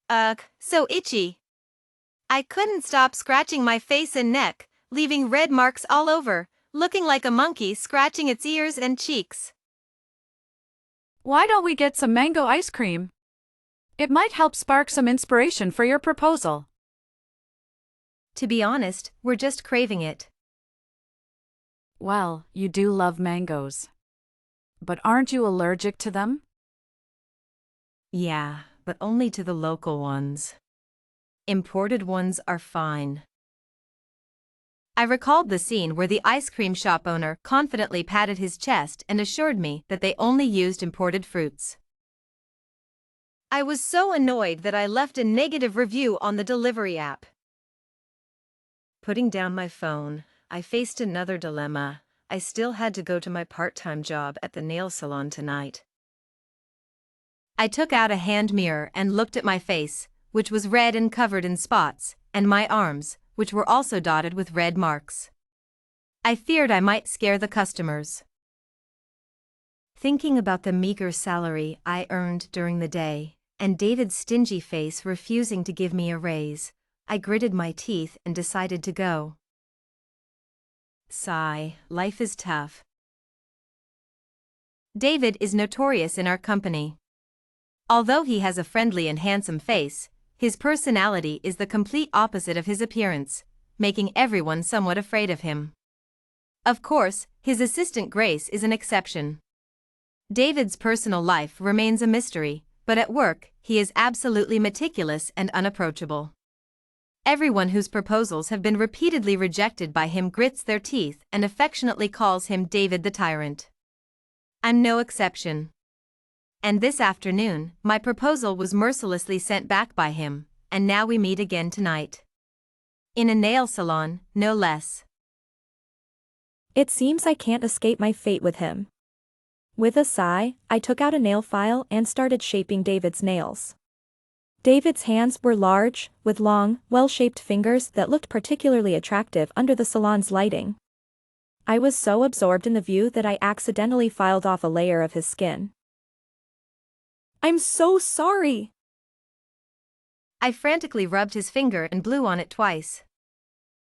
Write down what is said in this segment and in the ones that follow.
Ugh, so itchy. I couldn't stop scratching my face and neck, leaving red marks all over, looking like a monkey scratching its ears and cheeks. Why don't we get some mango ice cream? It might help spark some inspiration for your proposal. To be honest, we're just craving it. Well, you do love mangoes. But aren't you allergic to them? Yeah, but only to the local ones. Imported ones are fine. I recalled the scene where the ice cream shop owner confidently patted his chest and assured me that they only used imported fruits. I was so annoyed that I left a negative review on the delivery app. Putting down my phone, I faced another dilemma. I still had to go to my part-time job at the nail salon tonight. I took out a hand mirror and looked at my face, which was red and covered in spots, and my arms, which were also dotted with red marks. I feared I might scare the customers. Thinking about the meager salary I earned during the day, and David's stingy face refusing to give me a raise, I gritted my teeth and decided to go. Sigh, life is tough. David is notorious in our company. Although he has a friendly and handsome face, his personality is the complete opposite of his appearance, making everyone somewhat afraid of him. Of course, his assistant Grace is an exception. David's personal life remains a mystery, but at work, he is absolutely meticulous and unapproachable. Everyone whose proposals have been repeatedly rejected by him grits their teeth and affectionately calls him David the Tyrant. I'm no exception. And this afternoon, my proposal was mercilessly sent back by him, and now we meet again tonight. In a nail salon, no less. It seems I can't escape my fate with him. With a sigh, I took out a nail file and started shaping David's nails. David's hands were large, with long, well-shaped fingers that looked particularly attractive under the salon's lighting. I was so absorbed in the view that I accidentally filed off a layer of his skin. I'm so sorry! I frantically rubbed his finger and blew on it twice.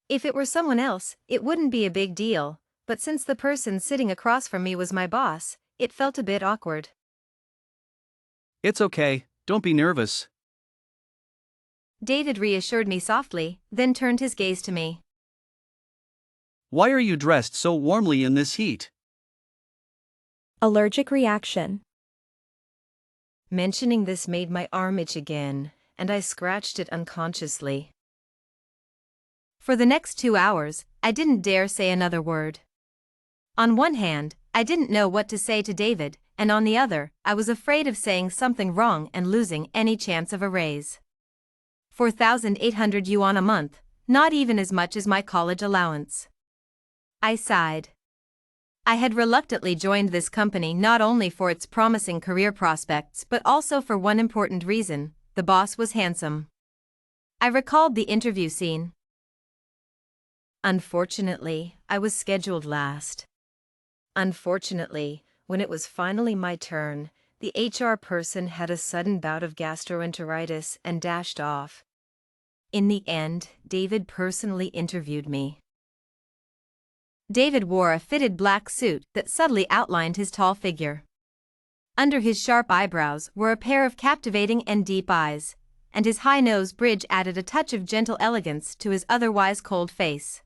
If it were someone else, it wouldn't be a big deal, but since the person sitting across from me was my boss, it felt a bit awkward. It's okay, don't be nervous. David reassured me softly, then turned his gaze to me. Why are you dressed so warmly in this heat? Allergic reaction. Mentioning this made my arm itch again, and I scratched it unconsciously. For the next 2 hours, I didn't dare say another word. On one hand, I didn't know what to say to David, and on the other, I was afraid of saying something wrong and losing any chance of a raise. 4,800 yuan a month, not even as much as my college allowance. I sighed. I had reluctantly joined this company not only for its promising career prospects but also for one important reason: the boss was handsome. I recalled the interview scene. Unfortunately, I was scheduled last. Unfortunately, when it was finally my turn, the HR person had a sudden bout of gastroenteritis and dashed off. In the end, David personally interviewed me. David wore a fitted black suit that subtly outlined his tall figure. Under his sharp eyebrows were a pair of captivating and deep eyes, and his high nose bridge added a touch of gentle elegance to his otherwise cold face.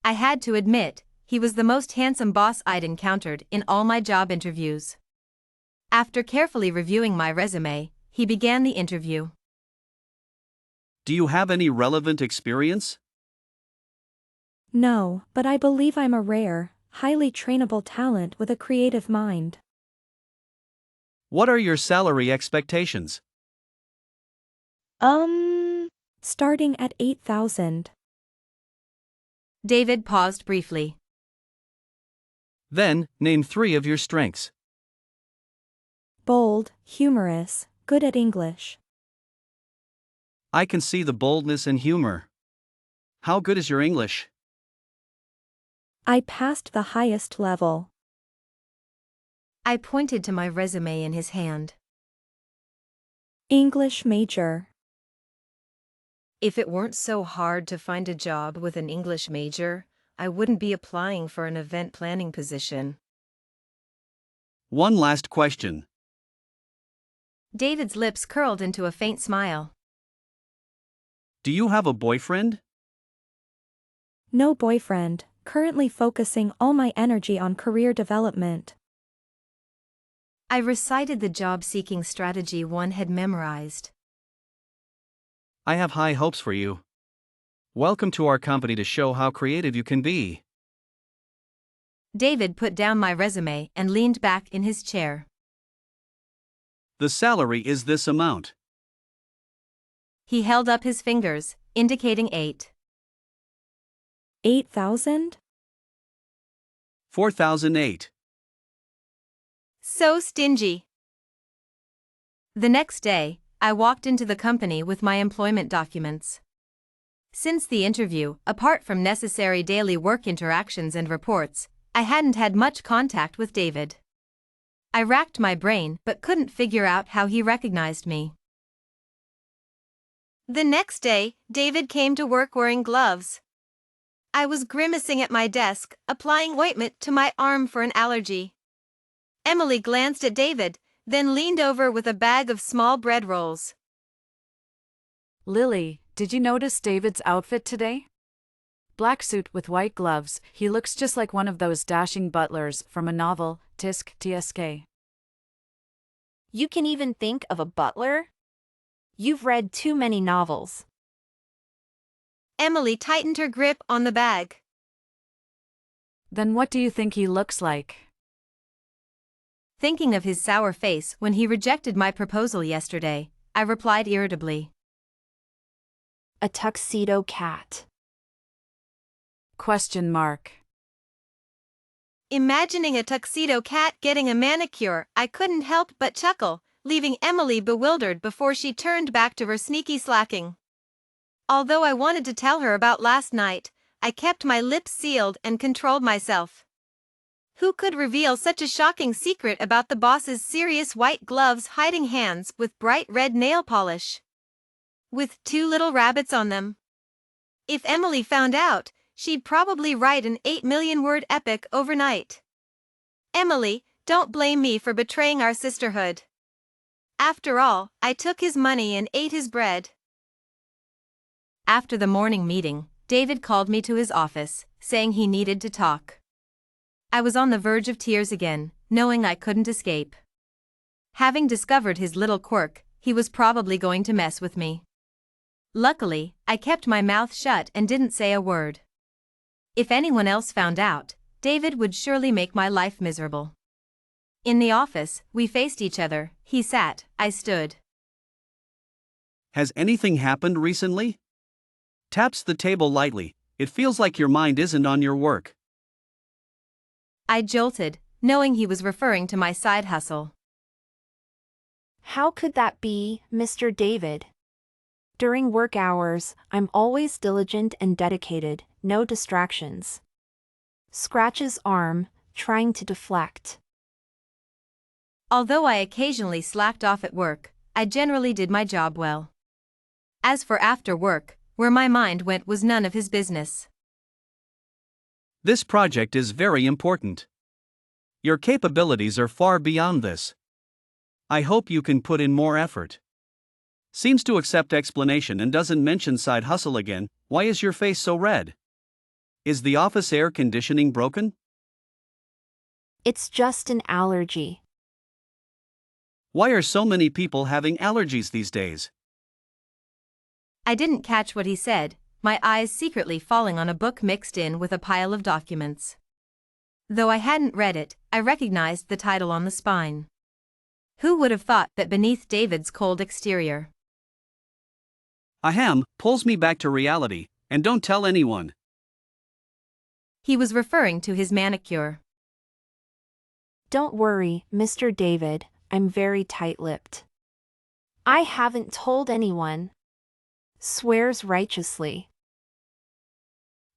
I had to admit, he was the most handsome boss I'd encountered in all my job interviews. After carefully reviewing my resume, he began the interview. Do you have any relevant experience? No, but I believe I'm a rare, highly trainable talent with a creative mind. What are your salary expectations? Starting at 8,000. David paused briefly. Then, name 3 of your strengths. Bold, humorous, good at English. I can see the boldness and humor. How good is your English? I passed the highest level. I pointed to my resume in his hand. English major. If it weren't so hard to find a job with an English major, I wouldn't be applying for an event planning position. One last question. David's lips curled into a faint smile. Do you have a boyfriend? No boyfriend, currently focusing all my energy on career development. I recited the job-seeking strategy one had memorized. I have high hopes for you. Welcome to our company to show how creative you can be. David put down my resume and leaned back in his chair. The salary is this amount. He held up his fingers, indicating 8. 8,000? 4,008. So stingy. The next day, I walked into the company with my employment documents. Since the interview, apart from necessary daily work interactions and reports, I hadn't had much contact with David. I racked my brain but couldn't figure out how he recognized me. The next day, David came to work wearing gloves. I was grimacing at my desk, applying ointment to my arm for an allergy. Emily glanced at David, then leaned over with a bag of small bread rolls. Lily, did you notice David's outfit today? Black suit with white gloves, he looks just like one of those dashing butlers from a novel, Tisk Tsk. You can even think of a butler? You've read too many novels. Emily tightened her grip on the bag. Then what do you think he looks like? Thinking of his sour face when he rejected my proposal yesterday, I replied irritably. A tuxedo cat. Question mark. Imagining a tuxedo cat getting a manicure, I couldn't help but chuckle, leaving Emily bewildered before she turned back to her sneaky slacking. Although I wanted to tell her about last night, I kept my lips sealed and controlled myself. Who could reveal such a shocking secret about the boss's serious white gloves hiding hands with bright red nail polish? With 2 little rabbits on them. If Emily found out, she'd probably write an 8 million-word epic overnight. Emily, don't blame me for betraying our sisterhood. After all, I took his money and ate his bread. After the morning meeting, David called me to his office, saying he needed to talk. I was on the verge of tears again, knowing I couldn't escape. Having discovered his little quirk, he was probably going to mess with me. Luckily, I kept my mouth shut and didn't say a word. If anyone else found out, David would surely make my life miserable. In the office, we faced each other, he sat, I stood. Has anything happened recently? Taps the table lightly. It feels like your mind isn't on your work. I jolted, knowing he was referring to my side hustle. How could that be, Mr. David? During work hours, I'm always diligent and dedicated, no distractions. Scratches arm, trying to deflect. Although I occasionally slacked off at work, I generally did my job well. As for after work, where my mind went was none of his business. This project is very important. Your capabilities are far beyond this. I hope you can put in more effort. Seems to accept explanation and doesn't mention side hustle again. Why is your face so red? Is the office air conditioning broken? It's just an allergy. Why are so many people having allergies these days? I didn't catch what he said, my eyes secretly falling on a book mixed in with a pile of documents. Though I hadn't read it, I recognized the title on the spine. Who would have thought that beneath David's cold exterior? Ahem, pulls me back to reality, and don't tell anyone. He was referring to his manicure. Don't worry, Mr. David, I'm very tight-lipped. I haven't told anyone. Swears righteously.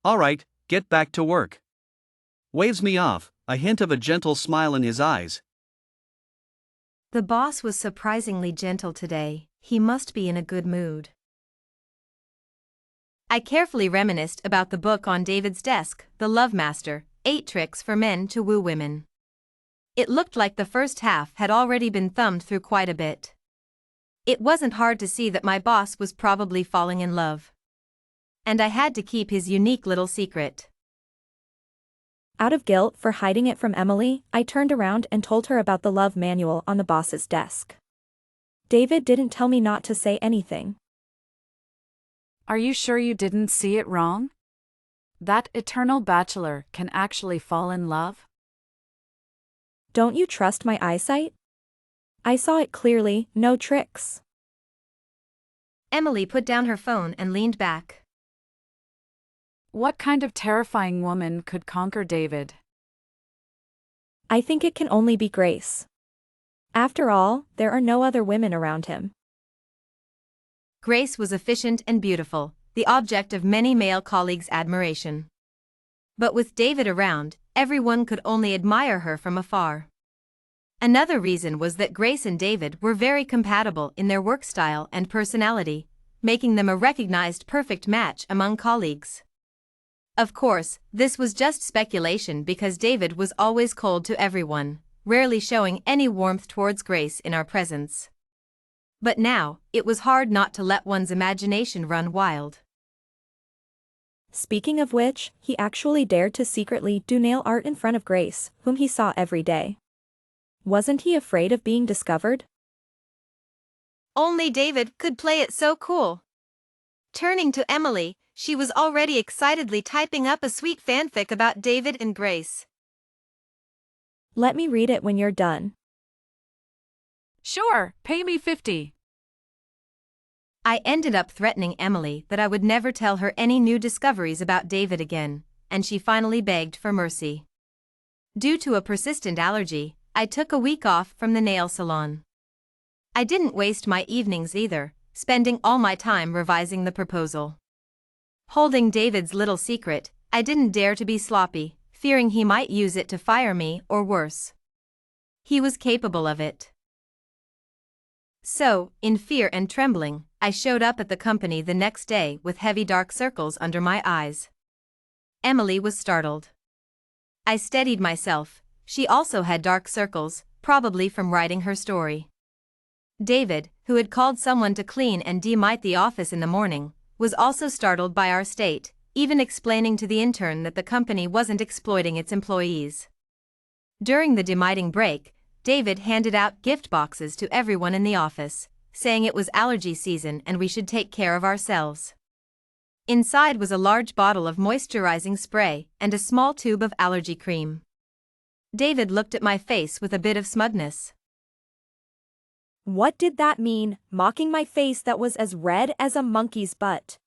Alright, get back to work. Waves me off, a hint of a gentle smile in his eyes. The boss was surprisingly gentle today, he must be in a good mood. I carefully reminisced about the book on David's desk, The Love Master, 8 Tricks for Men to Woo Women. It looked like the first half had already been thumbed through quite a bit. It wasn't hard to see that my boss was probably falling in love. And I had to keep his unique little secret. Out of guilt for hiding it from Emily, I turned around and told her about the love manual on the boss's desk. David didn't tell me not to say anything. Are you sure you didn't see it wrong? That eternal bachelor can actually fall in love? Don't you trust my eyesight? I saw it clearly, no tricks. Emily put down her phone and leaned back. What kind of terrifying woman could conquer David? I think it can only be Grace. After all, there are no other women around him. Grace was efficient and beautiful, the object of many male colleagues' admiration. But with David around, everyone could only admire her from afar. Another reason was that Grace and David were very compatible in their work style and personality, making them a recognized perfect match among colleagues. Of course, this was just speculation because David was always cold to everyone, rarely showing any warmth towards Grace in our presence. But now, it was hard not to let one's imagination run wild. Speaking of which, he actually dared to secretly do nail art in front of Grace, whom he saw every day. Wasn't he afraid of being discovered? Only David could play it so cool. Turning to Emily, she was already excitedly typing up a sweet fanfic about David and Grace. Let me read it when you're done. Sure, pay me 50. I ended up threatening Emily that I would never tell her any new discoveries about David again, and she finally begged for mercy. Due to a persistent allergy, I took a week off from the nail salon. I didn't waste my evenings either, spending all my time revising the proposal. Holding David's little secret, I didn't dare to be sloppy, fearing he might use it to fire me or worse. He was capable of it. So, in fear and trembling, I showed up at the company the next day with heavy dark circles under my eyes. Emily was startled. I steadied myself. She also had dark circles, probably from writing her story. David, who had called someone to clean and demite the office in the morning, was also startled by our state, even explaining to the intern that the company wasn't exploiting its employees. During the demiting break, David handed out gift boxes to everyone in the office, saying it was allergy season and we should take care of ourselves. Inside was a large bottle of moisturizing spray and a small tube of allergy cream. David looked at my face with a bit of smugness. What did that mean, mocking my face that was as red as a monkey's butt?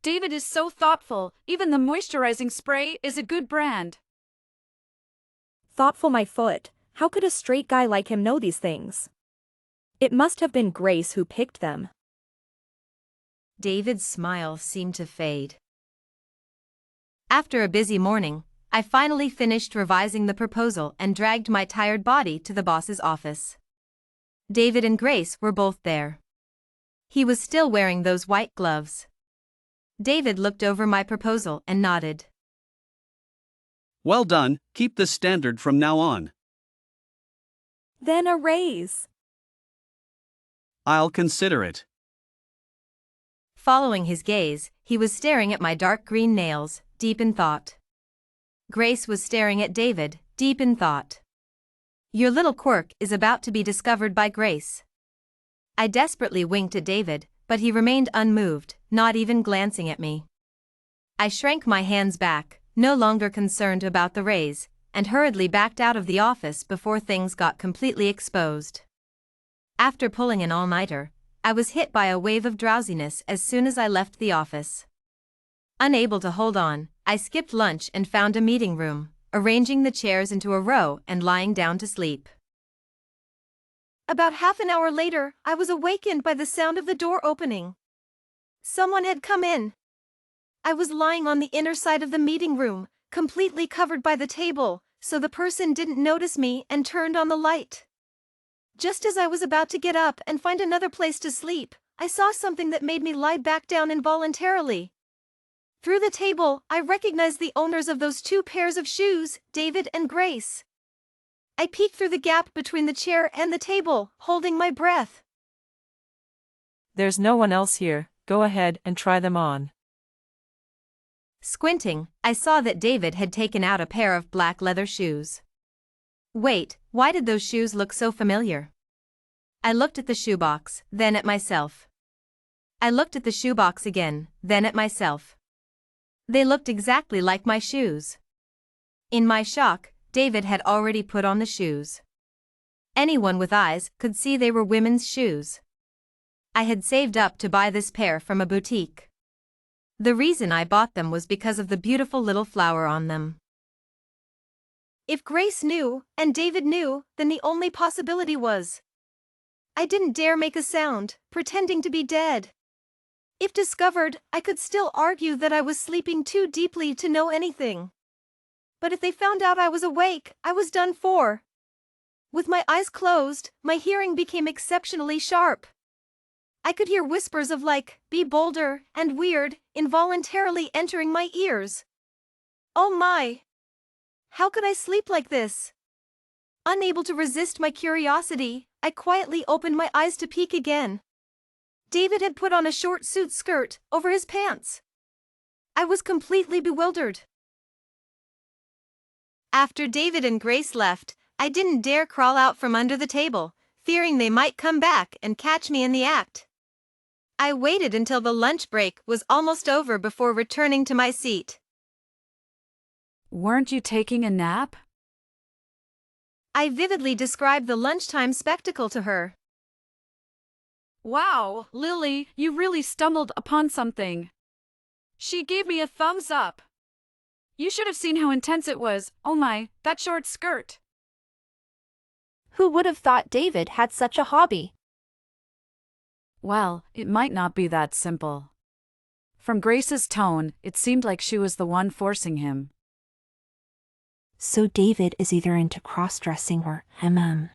David is so thoughtful, even the moisturizing spray is a good brand. Thoughtful my foot, how could a straight guy like him know these things? It must have been Grace who picked them. David's smile seemed to fade. After a busy morning, I finally finished revising the proposal and dragged my tired body to the boss's office. David and Grace were both there. He was still wearing those white gloves. David looked over my proposal and nodded. Well done, keep this standard from now on. Then a raise. I'll consider it. Following his gaze, he was staring at my dark green nails, deep in thought. Grace was staring at David, deep in thought. Your little quirk is about to be discovered by Grace. I desperately winked at David, but he remained unmoved, not even glancing at me. I shrank my hands back, no longer concerned about the raise, and hurriedly backed out of the office before things got completely exposed. After pulling an all-nighter, I was hit by a wave of drowsiness as soon as I left the office. Unable to hold on, I skipped lunch and found a meeting room, arranging the chairs into a row and lying down to sleep. About half an hour later, I was awakened by the sound of the door opening. Someone had come in. I was lying on the inner side of the meeting room, completely covered by the table, so the person didn't notice me and turned on the light. Just as I was about to get up and find another place to sleep, I saw something that made me lie back down involuntarily. Through the table, I recognized the owners of those two pairs of shoes, David and Grace. I peeked through the gap between the chair and the table, holding my breath. There's no one else here, go ahead and try them on. Squinting, I saw that David had taken out a pair of black leather shoes. Wait, why did those shoes look so familiar? I looked at the shoebox, then at myself. I looked at the shoebox again, then at myself. They looked exactly like my shoes. In my shock, David had already put on the shoes. Anyone with eyes could see they were women's shoes. I had saved up to buy this pair from a boutique. The reason I bought them was because of the beautiful little flower on them. If Grace knew, and David knew, then the only possibility was. I didn't dare make a sound, pretending to be dead. If discovered, I could still argue that I was sleeping too deeply to know anything. But if they found out I was awake, I was done for. With my eyes closed, my hearing became exceptionally sharp. I could hear whispers of like, be bolder, and weird, involuntarily entering my ears. Oh my! How could I sleep like this? Unable to resist my curiosity, I quietly opened my eyes to peek again. David had put on a short suit skirt over his pants. I was completely bewildered. After David and Grace left, I didn't dare crawl out from under the table, fearing they might come back and catch me in the act. I waited until the lunch break was almost over before returning to my seat. Weren't you taking a nap? I vividly described the lunchtime spectacle to her. Wow, Lily, you really stumbled upon something. She gave me a thumbs up. You should have seen how intense it was. Oh my, that short skirt. Who would have thought David had such a hobby? Well, it might not be that simple. From Grace's tone, it seemed like she was the one forcing him. So David is either into cross-dressing or MM.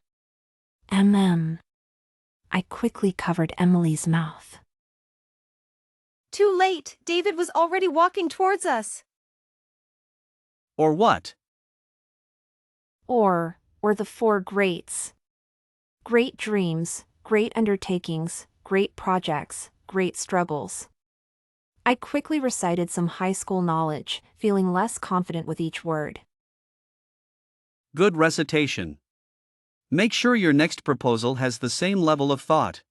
I quickly covered Emily's mouth. Too late, David was already walking towards us. Or what? Or the four greats. Great dreams, great undertakings, great projects, great struggles. I quickly recited some high school knowledge, feeling less confident with each word. Good recitation. Make sure your next proposal has the same level of thought.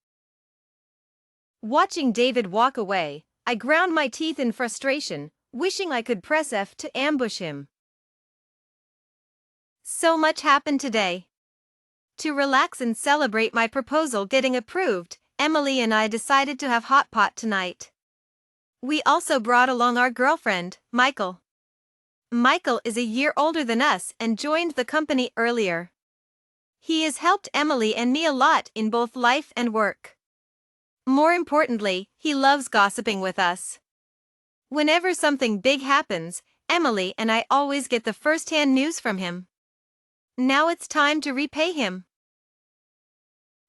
Watching David walk away, I ground my teeth in frustration, wishing I could press F to ambush him. So much happened today. To relax and celebrate my proposal getting approved, Emily and I decided to have hot pot tonight. We also brought along our girlfriend, Michael. Michael is a year older than us and joined the company earlier. He has helped Emily and me a lot in both life and work. More importantly, he loves gossiping with us. Whenever something big happens, Emily and I always get the first-hand news from him. Now it's time to repay him.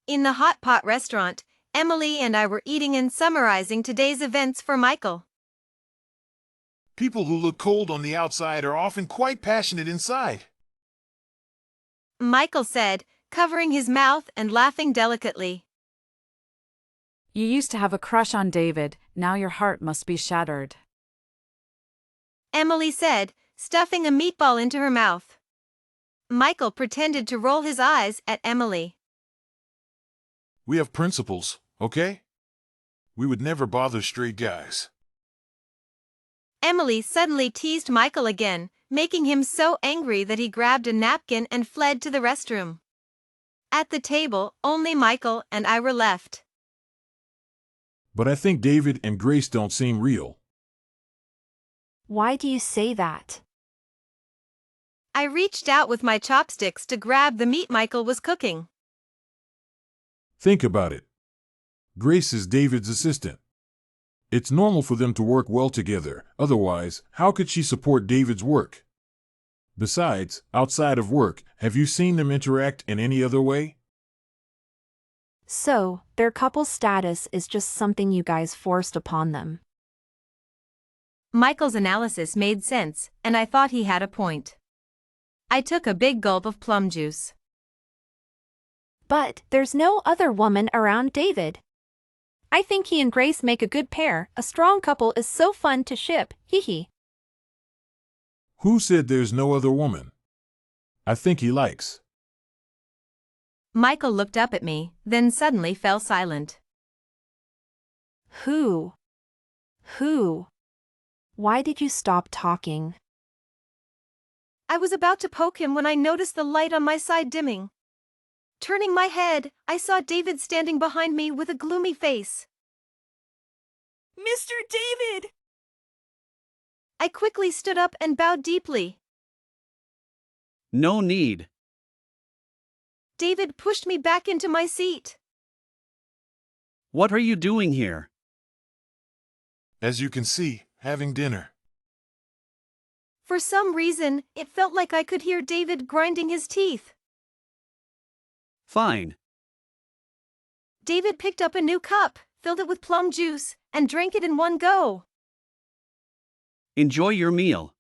In the hot pot restaurant, Emily and I were eating and summarizing today's events for Michael. People who look cold on the outside are often quite passionate inside. Michael said, covering his mouth and laughing delicately. You used to have a crush on David, now your heart must be shattered. Emily said, stuffing a meatball into her mouth. Michael pretended to roll his eyes at Emily. We have principles, okay? We would never bother stray guys. Emily suddenly teased Michael again, making him so angry that he grabbed a napkin and fled to the restroom. At the table, only Michael and I were left. But I think David and Grace don't seem real. Why do you say that? I reached out with my chopsticks to grab the meat Michael was cooking. Think about it. Grace is David's assistant. It's normal for them to work well together, otherwise, how could she support David's work? Besides, outside of work, have you seen them interact in any other way? So, their couple status is just something you guys forced upon them. Michael's analysis made sense, and I thought he had a point. I took a big gulp of plum juice. But there's no other woman around David. I think he and Grace make a good pair. A strong couple is so fun to ship, hee hee. Who said there's no other woman? I think he likes. Michael looked up at me, then suddenly fell silent. Who? Why did you stop talking? I was about to poke him when I noticed the light on my side dimming. Turning my head, I saw David standing behind me with a gloomy face. Mr. David! I quickly stood up and bowed deeply. No need. David pushed me back into my seat. What are you doing here? As you can see, having dinner. For some reason, it felt like I could hear David grinding his teeth. Fine. David picked up a new cup, filled it with plum juice, and drank it in one go. Enjoy your meal.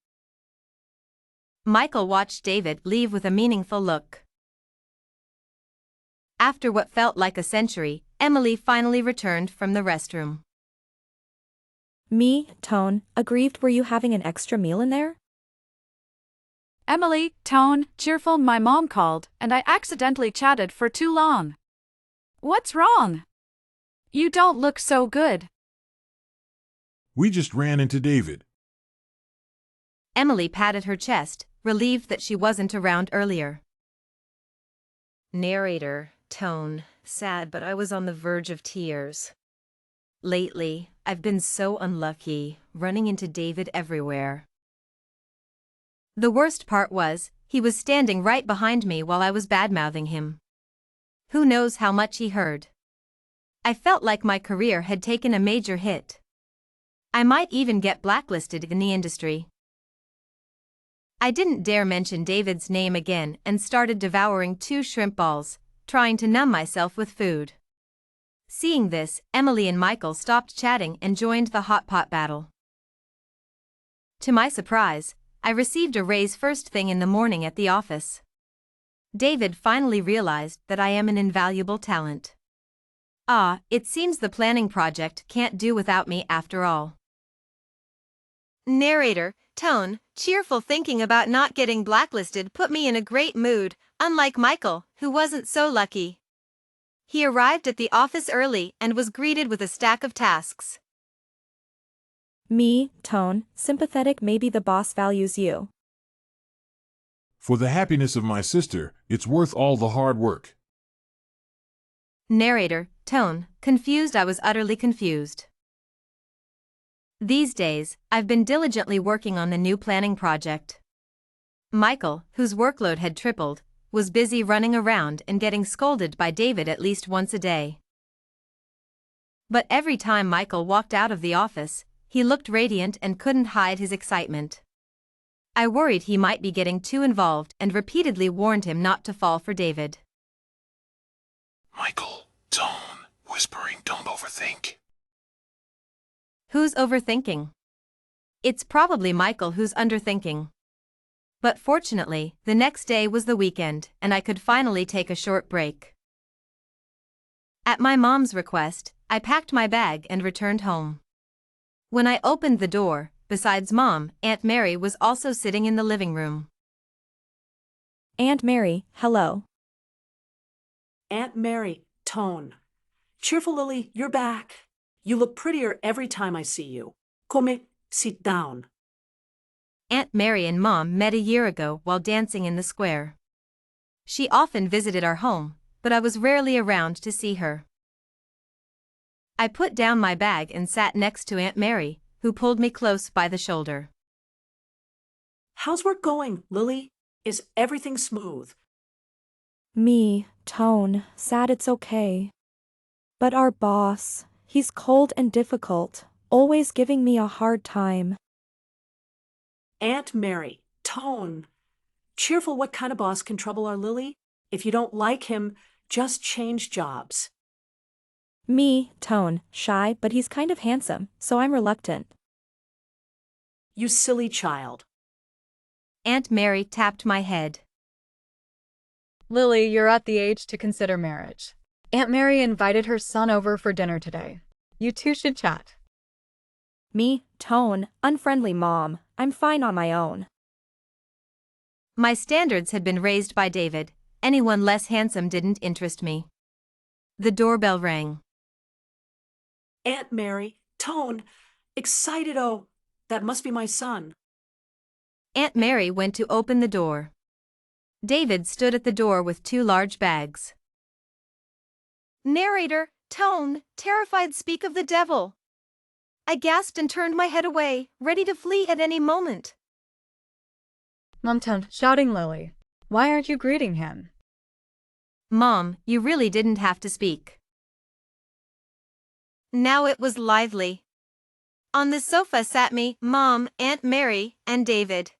Michael watched David leave with a meaningful look. After what felt like a century, Emily finally returned from the restroom. Me, Tone, aggrieved, were you having an extra meal in there? Emily, Tone, cheerful, my mom called, and I accidentally chatted for too long. What's wrong? You don't look so good. We just ran into David. Emily patted her chest, relieved that she wasn't around earlier. Narrator, Tone, sad, but I was on the verge of tears. Lately, I've been so unlucky, running into David everywhere. The worst part was, he was standing right behind me while I was badmouthing him. Who knows how much he heard? I felt like my career had taken a major hit. I might even get blacklisted in the industry. I didn't dare mention David's name again and started devouring 2 shrimp balls, trying to numb myself with food. Seeing this, Emily and Michael stopped chatting and joined the hot pot battle. To my surprise, I received a raise first thing in the morning at the office. David finally realized that I am an invaluable talent. It seems the planning project can't do without me after all. Narrator, Tone, cheerful, thinking about not getting blacklisted put me in a great mood, unlike Michael, who wasn't so lucky. He arrived at the office early and was greeted with a stack of tasks. Me, Tone, sympathetic, maybe the boss values you. For the happiness of my sister, it's worth all the hard work. Narrator, Tone, confused, I was utterly confused. These days, I've been diligently working on the new planning project. Michael, whose workload had tripled, was busy running around and getting scolded by David at least once a day. But every time Michael walked out of the office, he looked radiant and couldn't hide his excitement. I worried he might be getting too involved and repeatedly warned him not to fall for David. Michael, Tone, whispering, don't overthink. Who's overthinking? It's probably Michael who's underthinking. But fortunately, the next day was the weekend and I could finally take a short break. At my mom's request, I packed my bag and returned home. When I opened the door, besides Mom, Aunt Mary was also sitting in the living room. Aunt Mary, hello. Aunt Mary, Tone. Cheerful Lily, you're back. You look prettier every time I see you. Come, sit down. Aunt Mary and Mom met a year ago while dancing in the square. She often visited our home, but I was rarely around to see her. I put down my bag and sat next to Aunt Mary, who pulled me close by the shoulder. How's work going, Lily? Is everything smooth? Me, Tone, sad, it's okay. But our boss, he's cold and difficult, always giving me a hard time. Aunt Mary, Tone. Cheerful, what kind of boss can trouble our Lily? If you don't like him, just change jobs. Me, Tone, shy, but he's kind of handsome, so I'm reluctant. You silly child. Aunt Mary tapped my head. Lily, you're at the age to consider marriage. Aunt Mary invited her son over for dinner today. You two should chat. Me, Tone, unfriendly mom, I'm fine on my own. My standards had been raised by David. Anyone less handsome didn't interest me. The doorbell rang. Aunt Mary, Tone, excited, oh, that must be my son. Aunt Mary went to open the door. David stood at the door with 2 large bags. Narrator, Tone, terrified speak of the devil. I gasped and turned my head away, ready to flee at any moment. Mom Tone, shouting Lily. Why aren't you greeting him? Mom, you really didn't have to speak. Now it was lively. On the sofa sat me, Mom, Aunt Mary, and David.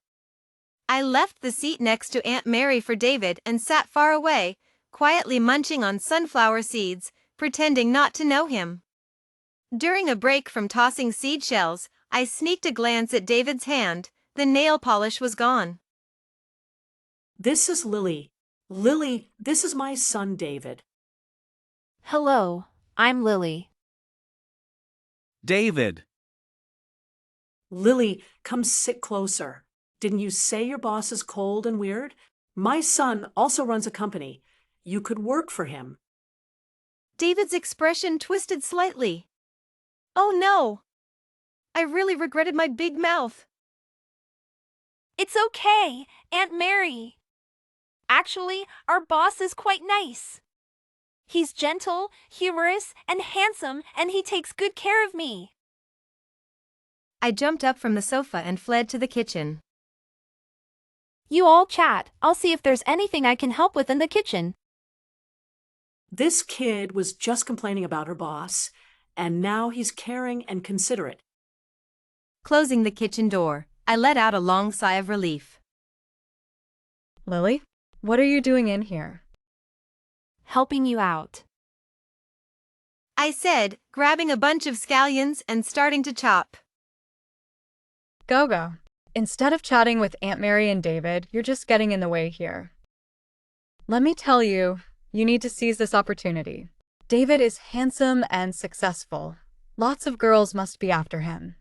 I left the seat next to Aunt Mary for David and sat far away, quietly munching on sunflower seeds, pretending not to know him. During a break from tossing seed shells, I sneaked a glance at David's hand. The nail polish was gone. This is Lily. Lily, this is my son, David. Hello, I'm Lily. David. Lily, come sit closer. Didn't you say your boss is cold and weird? My son also runs a company. You could work for him. David's expression twisted slightly. Oh no! I really regretted my big mouth. It's okay, Aunt Mary. Actually, our boss is quite nice. He's gentle, humorous, and handsome, and he takes good care of me. I jumped up from the sofa and fled to the kitchen. You all chat. I'll see if there's anything I can help with in the kitchen. This kid was just complaining about her boss, and now he's caring and considerate. Closing the kitchen door, I let out a long sigh of relief. Lily, what are you doing in here? Helping you out. I said, grabbing a bunch of scallions and starting to chop. Go. Instead of chatting with Aunt Mary and David, you're just getting in the way here. Let me tell you, you need to seize this opportunity. David is handsome and successful. Lots of girls must be after him.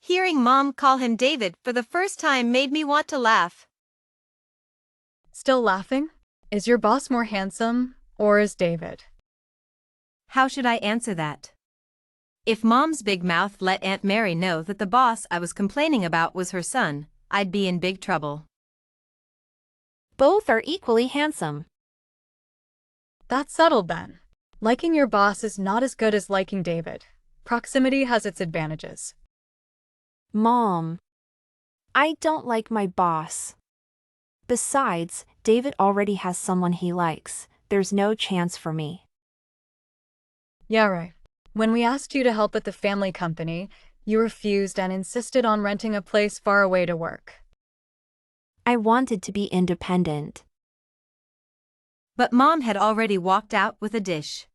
Hearing Mom call him David for the first time made me want to laugh. Still laughing? Is your boss more handsome, or is David? How should I answer that? If Mom's big mouth let Aunt Mary know that the boss I was complaining about was her son, I'd be in big trouble. Both are equally handsome. That's settled then. Liking your boss is not as good as liking David. Proximity has its advantages. Mom, I don't like my boss. Besides, David already has someone he likes. There's no chance for me. Yeah, right. When we asked you to help at the family company, you refused and insisted on renting a place far away to work. I wanted to be independent. But Mom had already walked out with a dish.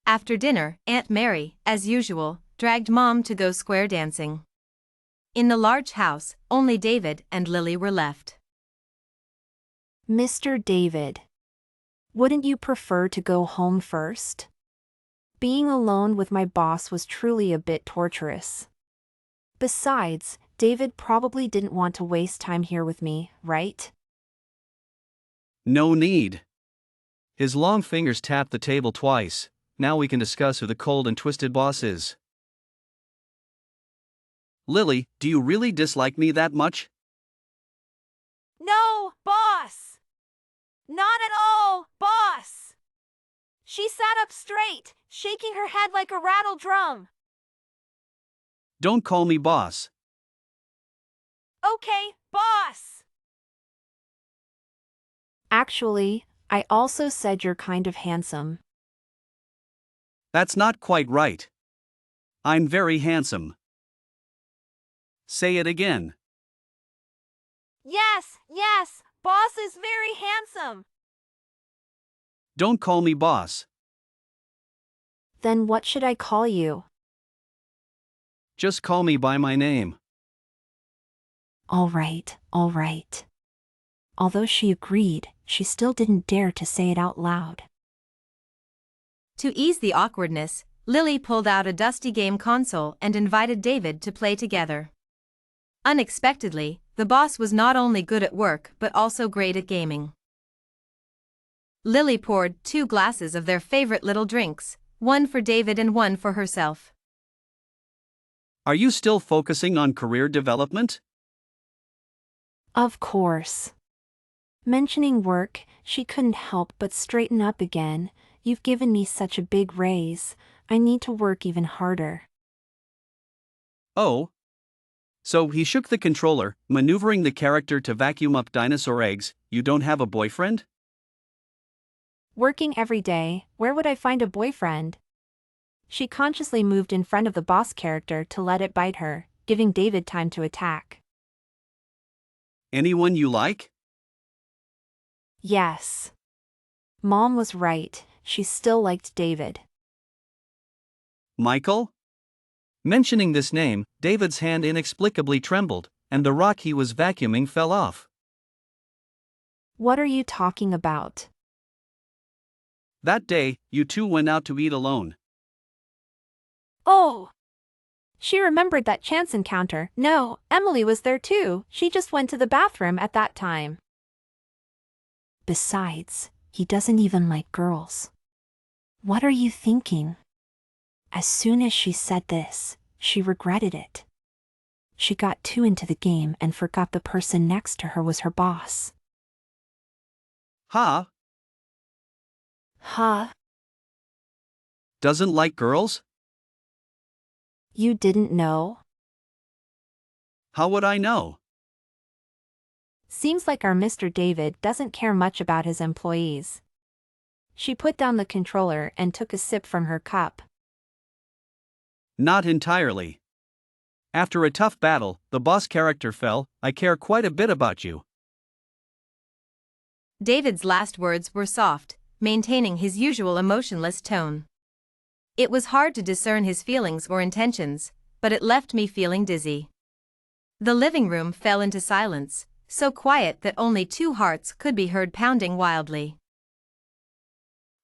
After dinner, Aunt Mary, as usual, dragged Mom to go square dancing. In the large house, only David and Lily were left. Mr. David, wouldn't you prefer to go home first? Being alone with my boss was truly a bit torturous. Besides, David probably didn't want to waste time here with me, right? No need. His long fingers tapped the table twice. Now we can discuss who the cold and twisted boss is. Lily, do you really dislike me that much? No, boss! Not at all, boss! She sat up straight, shaking her head like a rattle drum. Don't call me boss. Okay, boss! Actually, I also said you're kind of handsome. That's not quite right. I'm very handsome. Say it again. Yes, boss is very handsome. Don't call me boss. Then what should I call you? Just call me by my name. All right, all right. Although she agreed, she still didn't dare to say it out loud. To ease the awkwardness, Lily pulled out a dusty game console and invited David to play together. Unexpectedly, the boss was not only good at work but also great at gaming. Lily poured 2 glasses of their favorite little drinks, one for David and one for herself. Are you still focusing on career development? Of course. Mentioning work, she couldn't help but straighten up again. You've given me such a big raise. I need to work even harder. Oh. So he shook the controller, maneuvering the character to vacuum up dinosaur eggs. You don't have a boyfriend? Working every day, where would I find a boyfriend? She consciously moved in front of the boss character to let it bite her, giving David time to attack. Anyone you like? Yes. Mom was right, she still liked David. Michael? Mentioning this name, David's hand inexplicably trembled, and the rock he was vacuuming fell off. What are you talking about? That day, you two went out to eat alone. Oh! She remembered that chance encounter. No, Emily was there too. She just went to the bathroom at that time. Besides, he doesn't even like girls. What are you thinking? As soon as she said this, she regretted it. She got too into the game and forgot the person next to her was her boss. Ha? Huh? Doesn't like girls? You didn't know? How would I know? Seems like our Mr. David doesn't care much about his employees. She put down the controller and took a sip from her cup. Not entirely. After a tough battle, the boss character fell. I care quite a bit about you. David's last words were soft, maintaining his usual emotionless tone. It was hard to discern his feelings or intentions, but it left me feeling dizzy. The living room fell into silence, so quiet that only 2 hearts could be heard pounding wildly.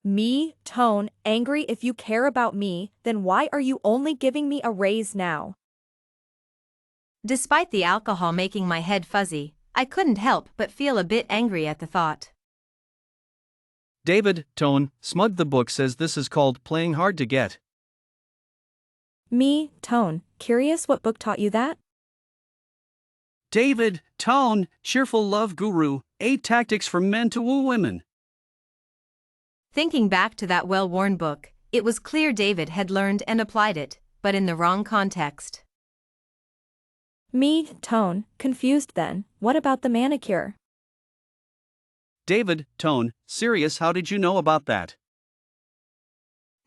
Me, Tone, angry. If you care about me, then why are you only giving me a raise now? Despite the alcohol making my head fuzzy, I couldn't help but feel a bit angry at the thought. David, Tone, Smug the book says this is called playing hard to get. Me, Tone, curious what book taught you that? David, Tone, cheerful love guru, 8 tactics for men to woo women. Thinking back to that well-worn book, it was clear David had learned and applied it, but in the wrong context. Me, Tone, confused then. What about the manicure? David, Tone, serious, how did you know about that?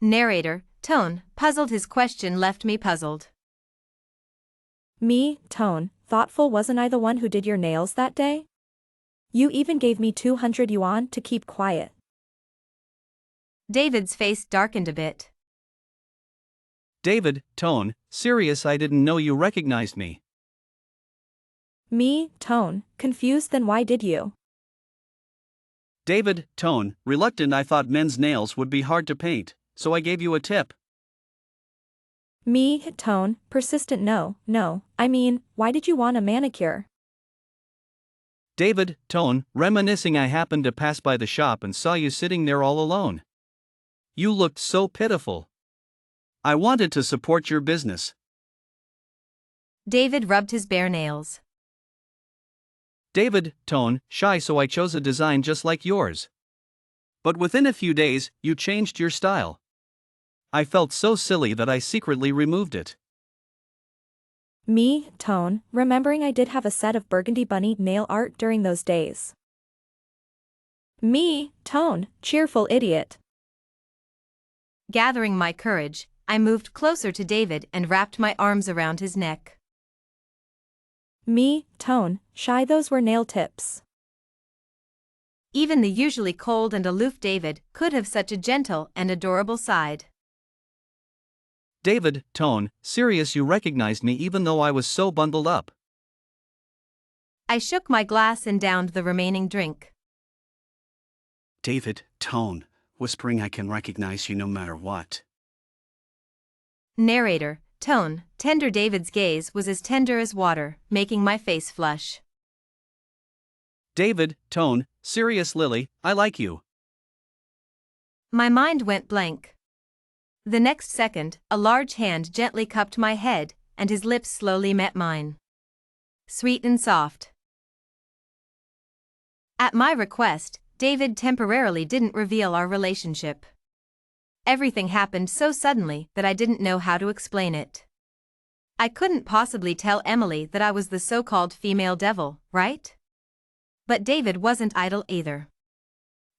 Narrator, Tone, puzzled. His question left me puzzled. Me, Tone, thoughtful. Wasn't I the one who did your nails that day? You even gave me 200 yuan to keep quiet. David's face darkened a bit. David, Tone, serious, I didn't know you recognized me. Me, Tone, confused. Then why did you? David, Tone, reluctant. I thought men's nails would be hard to paint, so I gave you a tip. Me, Tone, persistent. No, I mean, why did you want a manicure? David, Tone, reminiscing. I happened to pass by the shop and saw you sitting there all alone. You looked so pitiful. I wanted to support your business. David rubbed his bare nails. David, Tone, shy, so I chose a design just like yours. But within a few days, you changed your style. I felt so silly that I secretly removed it. Me, Tone, remembering I did have a set of burgundy bunny nail art during those days. Me, Tone, cheerful idiot. Gathering my courage, I moved closer to David and wrapped my arms around his neck. Me, Tone, shy. Those were nail tips. Even the usually cold and aloof David could have such a gentle and adorable side. David, tone, serious, you recognized me even though I was so bundled up. I shook my glass and downed the remaining drink. David, tone, whispering, I can recognize you no matter what. Narrator, tone, tender. David's gaze was as tender as water, making my face flush. David, tone, serious, Lily, I like you. My mind went blank. The next second, a large hand gently cupped my head, and his lips slowly met mine. Sweet and soft. At my request, David temporarily didn't reveal our relationship. Everything happened so suddenly that I didn't know how to explain it. I couldn't possibly tell Emily that I was the so-called female devil, right? But David wasn't idle either.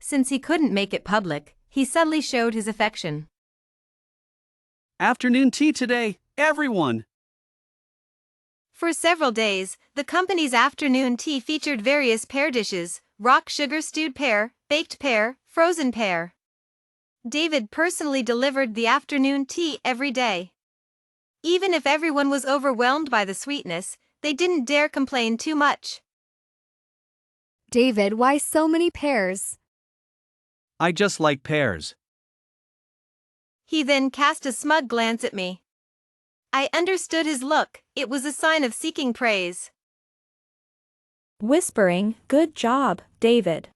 Since he couldn't make it public, he subtly showed his affection. Afternoon tea today, everyone! For several days, the company's afternoon tea featured various pear dishes: rock sugar stewed pear, baked pear, frozen pear. David personally delivered the afternoon tea every day. Even if everyone was overwhelmed by the sweetness, they didn't dare complain too much. David, why so many pears? I just like pears. He then cast a smug glance at me. I understood his look. It was a sign of seeking praise. Whispering, good job, David.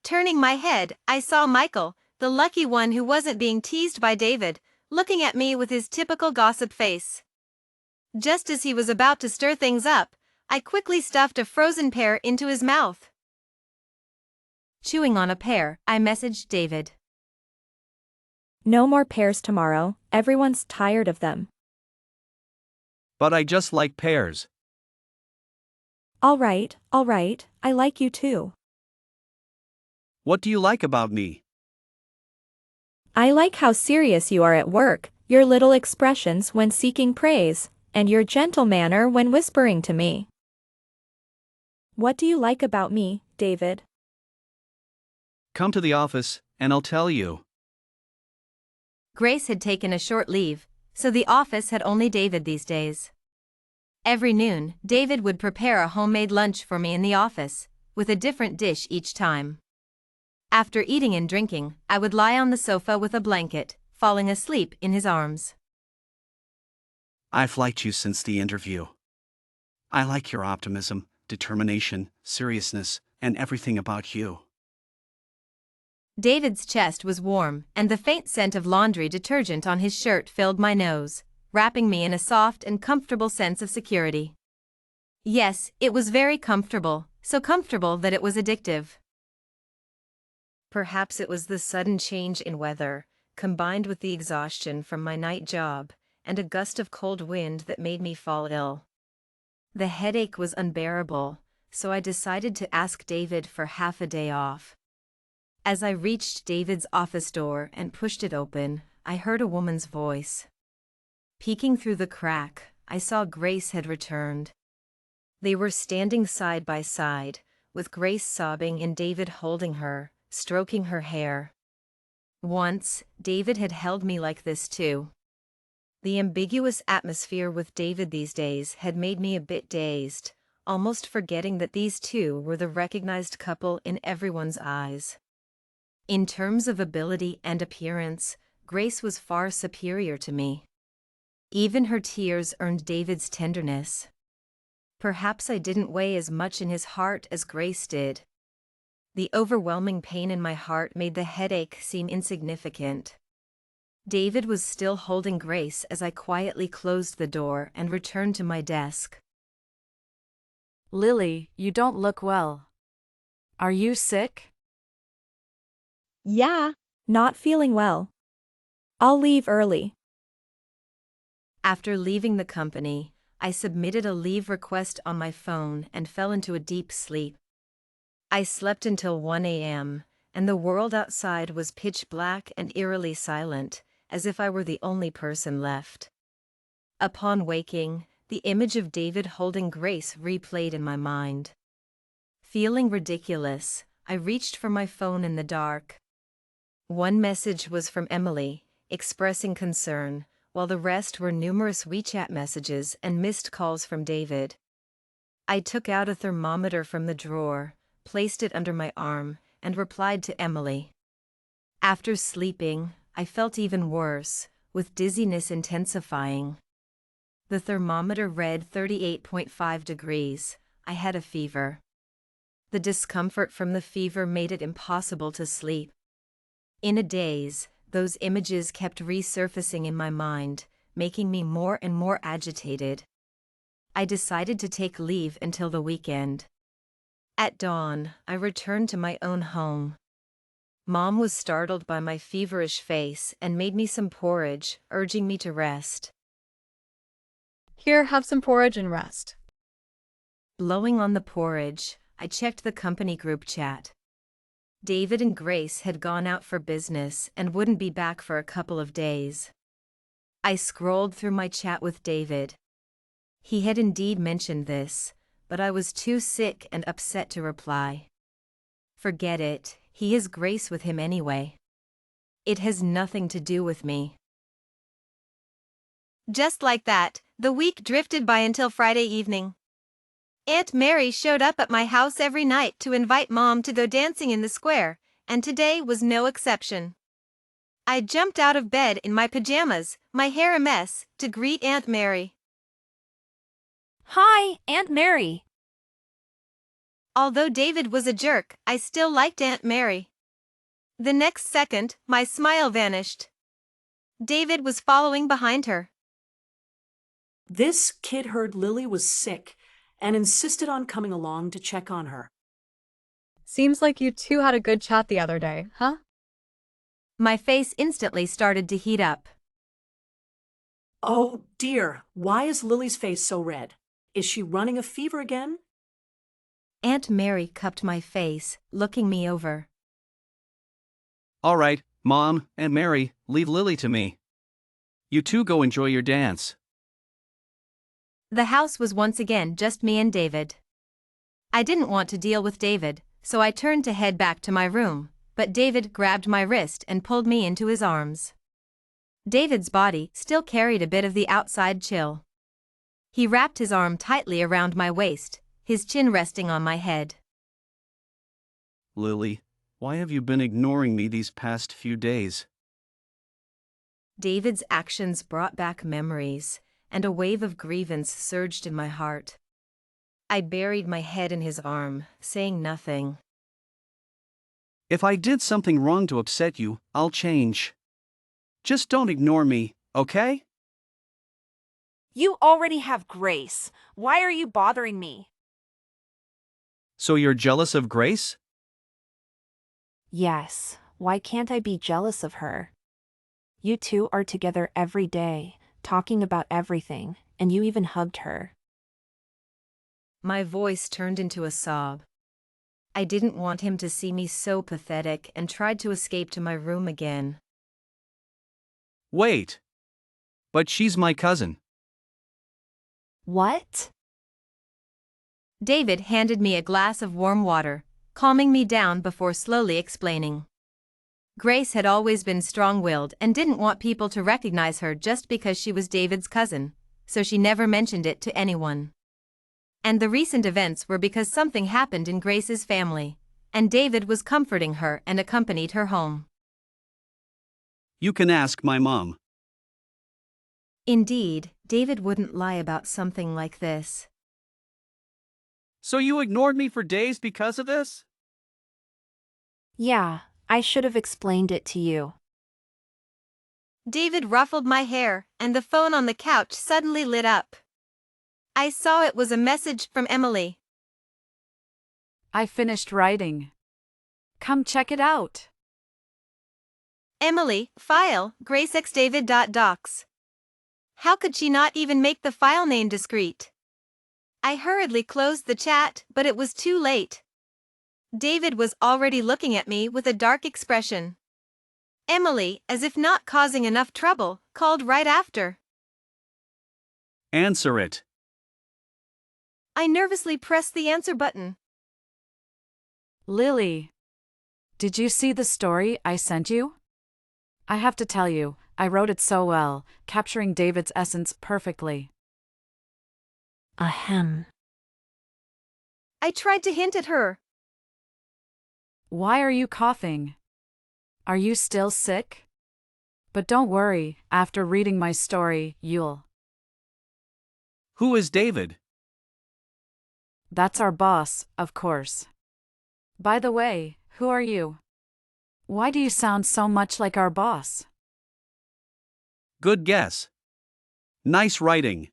Turning my head, I saw Michael, the lucky one who wasn't being teased by David, looking at me with his typical gossip face. Just as he was about to stir things up, I quickly stuffed a frozen pear into his mouth. Chewing on a pear, I messaged David. No more pears tomorrow, everyone's tired of them. But I just like pears. All right, I like you too. What do you like about me? I like how serious you are at work, your little expressions when seeking praise, and your gentle manner when whispering to me. What do you like about me, David? Come to the office, and I'll tell you. Grace had taken a short leave, so the office had only David these days. Every noon, David would prepare a homemade lunch for me in the office, with a different dish each time. After eating and drinking, I would lie on the sofa with a blanket, falling asleep in his arms. I've liked you since the interview. I like your optimism, determination, seriousness, and everything about you. David's chest was warm, and the faint scent of laundry detergent on his shirt filled my nose, wrapping me in a soft and comfortable sense of security. Yes, it was very comfortable, so comfortable that it was addictive. Perhaps it was the sudden change in weather, combined with the exhaustion from my night job, and a gust of cold wind that made me fall ill. The headache was unbearable, so I decided to ask David for half a day off. As I reached David's office door and pushed it open, I heard a woman's voice. Peeking through the crack, I saw Grace had returned. They were standing side by side, with Grace sobbing and David holding her, stroking her hair. Once, David had held me like this too. The ambiguous atmosphere with David these days had made me a bit dazed, almost forgetting that these two were the recognized couple in everyone's eyes. In terms of ability and appearance, Grace was far superior to me. Even her tears earned David's tenderness. Perhaps I didn't weigh as much in his heart as Grace did. The overwhelming pain in my heart made the headache seem insignificant. David was still holding Grace as I quietly closed the door and returned to my desk. Lily, you don't look well. Are you sick? Yeah, not feeling well. I'll leave early. After leaving the company, I submitted a leave request on my phone and fell into a deep sleep. I slept until 1 a.m., and the world outside was pitch black and eerily silent, as if I were the only person left. Upon waking, the image of David holding Grace replayed in my mind. Feeling ridiculous, I reached for my phone in the dark. One message was from Emily, expressing concern, while the rest were numerous WeChat messages and missed calls from David. I took out a thermometer from the drawer, placed it under my arm, and replied to Emily. After sleeping, I felt even worse, with dizziness intensifying. The thermometer read 38.5 degrees. I had a fever. The discomfort from the fever made it impossible to sleep. In a daze, those images kept resurfacing in my mind, making me more and more agitated. I decided to take leave until the weekend. At dawn, I returned to my own home. Mom was startled by my feverish face and made me some porridge, urging me to rest. Here, have some porridge and rest. Blowing on the porridge, I checked the company group chat. David and Grace had gone out for business and wouldn't be back for a couple of days. I scrolled through my chat with David. He had indeed mentioned this, but I was too sick and upset to reply. Forget it, he has Grace with him anyway. It has nothing to do with me. Just like that, the week drifted by until Friday evening. Aunt Mary showed up at my house every night to invite Mom to go dancing in the square, and today was no exception. I jumped out of bed in my pajamas, my hair a mess, to greet Aunt Mary. Hi, Aunt Mary. Although David was a jerk, I still liked Aunt Mary. The next second, my smile vanished. David was following behind her. This kid heard Lily was sick and insisted on coming along to check on her. Seems like you two had a good chat the other day, huh? My face instantly started to heat up. Oh dear, why is Lily's face so red? Is she running a fever again? Aunt Mary cupped my face, looking me over. All right, Mom and Mary, leave Lily to me. You two go enjoy your dance. The house was once again just me and David. I didn't want to deal with David, so I turned to head back to my room, but David grabbed my wrist and pulled me into his arms. David's body still carried a bit of the outside chill. He wrapped his arm tightly around my waist, his chin resting on my head. Lily, why have you been ignoring me these past few days? David's actions brought back memories, and a wave of grievance surged in my heart. I buried my head in his arm, saying nothing. If I did something wrong to upset you, I'll change. Just don't ignore me, okay? You already have Grace. Why are you bothering me? So you're jealous of Grace? Yes, why can't I be jealous of her? You two are together every day, talking about everything, and you even hugged her. My voice turned into a sob. I didn't want him to see me so pathetic and tried to escape to my room again. Wait. But she's my cousin. What? David handed me a glass of warm water, calming me down before slowly explaining. Grace had always been strong-willed and didn't want people to recognize her just because she was David's cousin, so she never mentioned it to anyone. And the recent events were because something happened in Grace's family, and David was comforting her and accompanied her home. You can ask my mom. Indeed, David wouldn't lie about something like this. So you ignored me for days because of this? Yeah, I should have explained it to you. David ruffled my hair, and the phone on the couch suddenly lit up. I saw it was a message from Emily. I finished writing. Come check it out. Emily, file, gracexdavid.docs. How could she not even make the file name discreet? I hurriedly closed the chat, but it was too late. David was already looking at me with a dark expression. Emily, as if not causing enough trouble, called right after. Answer it. I nervously pressed the answer button. Lily, did you see the story I sent you? I have to tell you, I wrote it so well, capturing David's essence perfectly. Ahem. I tried to hint at her. Why are you coughing? Are you still sick? But don't worry, after reading my story, you'll. Who is David? That's our boss, of course. By the way, who are you? Why do you sound so much like our boss? Good guess. Nice writing.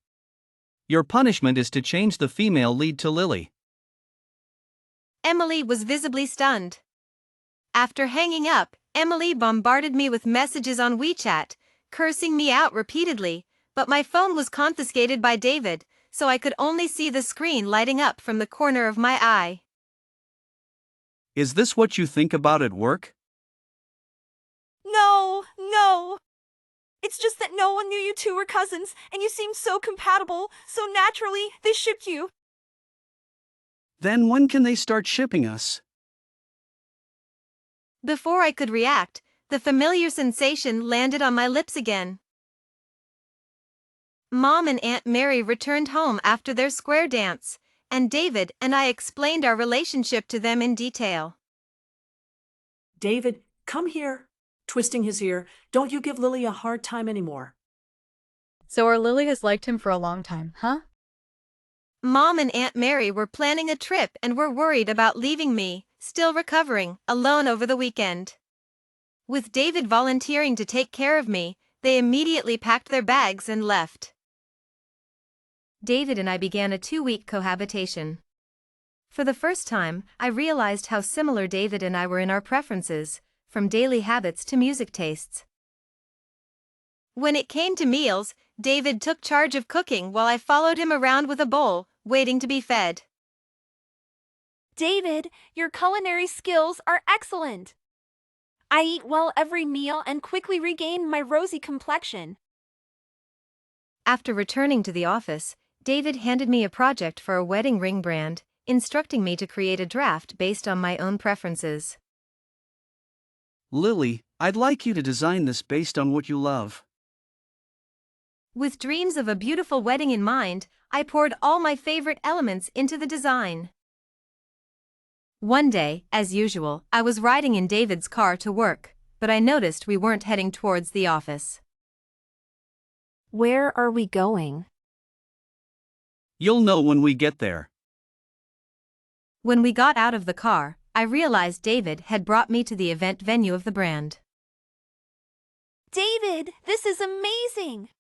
Your punishment is to change the female lead to Lily. Emily was visibly stunned. After hanging up, Emily bombarded me with messages on WeChat, cursing me out repeatedly, but my phone was confiscated by David, so I could only see the screen lighting up from the corner of my eye. Is this what you think about at work? No. It's just that no one knew you two were cousins, and you seemed so compatible, so naturally, they shipped you. Then when can they start shipping us? Before I could react, the familiar sensation landed on my lips again. Mom and Aunt Mary returned home after their square dance, and David and I explained our relationship to them in detail. David, come here. Twisting his ear. Don't you give Lily a hard time anymore. So our Lily has liked him for a long time, huh? Mom and Aunt Mary were planning a trip and were worried about leaving me, still recovering, alone over the weekend. With David volunteering to take care of me, they immediately packed their bags and left. David and I began a 2-week cohabitation. For the first time, I realized how similar David and I were in our preferences, from daily habits to music tastes. When it came to meals, David took charge of cooking while I followed him around with a bowl, waiting to be fed. David, your culinary skills are excellent. I eat well every meal and quickly regain my rosy complexion. After returning to the office, David handed me a project for a wedding ring brand, instructing me to create a draft based on my own preferences. Lily, I'd like you to design this based on what you love. With dreams of a beautiful wedding in mind, I poured all my favorite elements into the design. One day, as usual, I was riding in David's car to work, but I noticed we weren't heading towards the office. Where are we going? You'll know when we get there. When we got out of the car, I realized David had brought me to the event venue of the brand. David, this is amazing!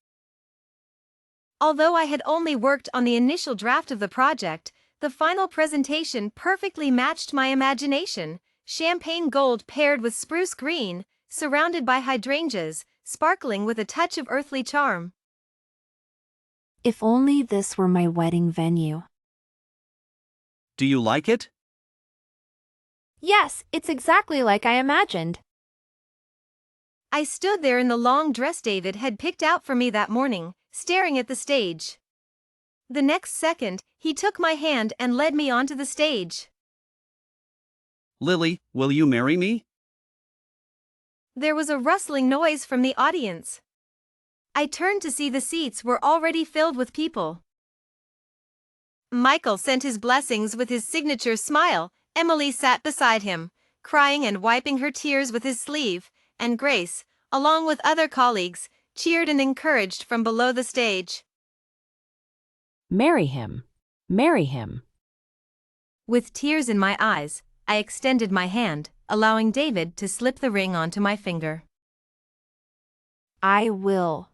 Although I had only worked on the initial draft of the project, the final presentation perfectly matched my imagination: champagne gold paired with spruce green, surrounded by hydrangeas, sparkling with a touch of earthly charm. If only this were my wedding venue. Do you like it? Yes, it's exactly like I imagined. I stood there in the long dress David had picked out for me that morning, staring at the stage. The next second, he took my hand and led me onto the stage. Lily, will you marry me? There was a rustling noise from the audience. I turned to see the seats were already filled with people. Michael sent his blessings with his signature smile. Emily sat beside him, crying and wiping her tears with his sleeve, and Grace, along with other colleagues, cheered and encouraged from below the stage. Marry him. Marry him. With tears in my eyes, I extended my hand, allowing David to slip the ring onto my finger. I will.